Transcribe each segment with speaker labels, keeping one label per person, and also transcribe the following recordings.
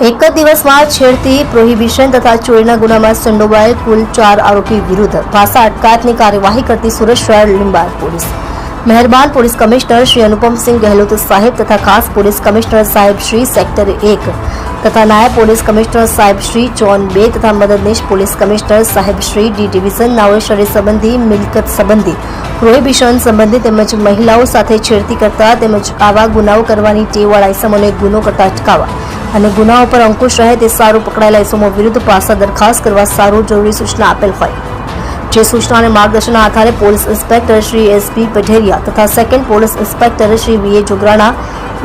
Speaker 1: એક જ દિવસમાં છેડતી, પ્રોહિબિશન તથા ચોરીના ગુનામાં સંડોવાયેલ કુલ 4 આરોપી વિરુદ્ધ ભાષા અટકાયતની કાર્યવાહી કરતી સુરત શહેર લીંબાયત પોલીસ મહેરબાન પોલીસ કમિશનર શ્રી અનુપમસિંહ ગહેલોત સાહેબ તથા ખાસ પોલીસ કમિશનર સાહેબ શ્રી સેક્ટર 1 તથા નાયબ પોલીસ કમિશનર સાહેબ શ્રી ઝોન 2 તથા મદદનીશ પોલીસ કમિશનર સાહેબ શ્રી ડી ડિવિઝન નાઓએ શરીર સંબંધી, મિલકત સંબંધી, પ્રોહિબિશન સંબંધી તેમજ મહિલાઓ સાથે છેડતી કરતા તેમજ આવા ગુનાઓ કરવાની ટેવવાળા ઇસમોને ગુનો કરતા અટકાવવા અને ગુનાઓ પર અંકુશ રહે તે સારું પકડાયેલા ઇસમો વિરુદ્ધ પાસા દરખાસ્ત કરવા સારું જરૂરી સૂચના આપેલ હોય, જે સૂચના અને માર્ગદર્શનના આધારે police inspector Shri SP Padheriya તથા સેકન્ડ પોલીસ ઇન્સ્પેક્ટર શ્રી વીએ જોગરાણા,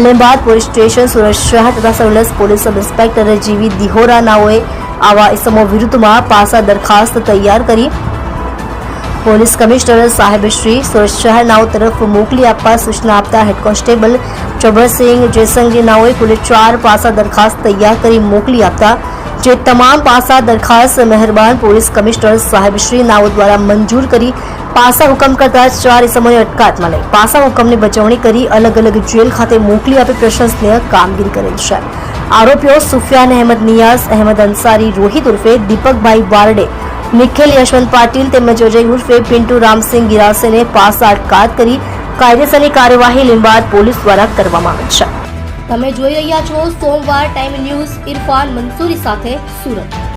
Speaker 1: લીંબાયત પોલીસ સ્ટેશન સુરત શહેર તથા સર્વેલન્સ પોલીસ સબ ઇન્સ્પેક્ટર જીવી દિહોરા નાઓએ આવા ઇસમો વિરુદ્ધમાં પાસા દરખાસ્ત તૈયાર કરી પોલીસ કમિશનર સાહેબ શ્રી સુરત શહેર નાઓ તરફ મોકલી આપવા સૂચના આપતા હેડ કોન્સ્ટેબલ જબરસિંહ જયસંગજી નાઓએ કુલ 4 પાસા દરખાસ્ત તૈયાર કરી મોકલી આપતા જે તમામ પાસા દરખાસ્ત મહેરબાન પોલીસ કમિશનર સાહેબ શ્રી નાઓ દ્વારા મંજૂર કરી પાસા હુકમ કરતા 4 ઇસમોને અટકાયતમાં લઈ પાસા હુકમની બજવણી કરી અલગ અલગ જેલ ખાતે મોકલી આપી પ્રશંસનીય કામગીરી કરેલ છે. આરોપીઓ સુફિયાન અહેમદ નિયાઝ અહેમદ અંસારી રોહિત ઉર્ફે દીપકભાઈ વારડે, નિખિલ યશવંત પાટીલ તેમજ અજય ઉર્ફે પિન્ટુ રામસિંહ ગિરાસેને પાસા અટકાયત કરી કાયદેસરની કાર્યવાહી લીંબાયત પોલીસ દ્વારા કરવામાં આવી છે. તમે જોઈ રહ્યા છો સોમવાર ટાઈમ ન્યૂઝ. ઇરફાન મંસૂરી સાથે સુરત.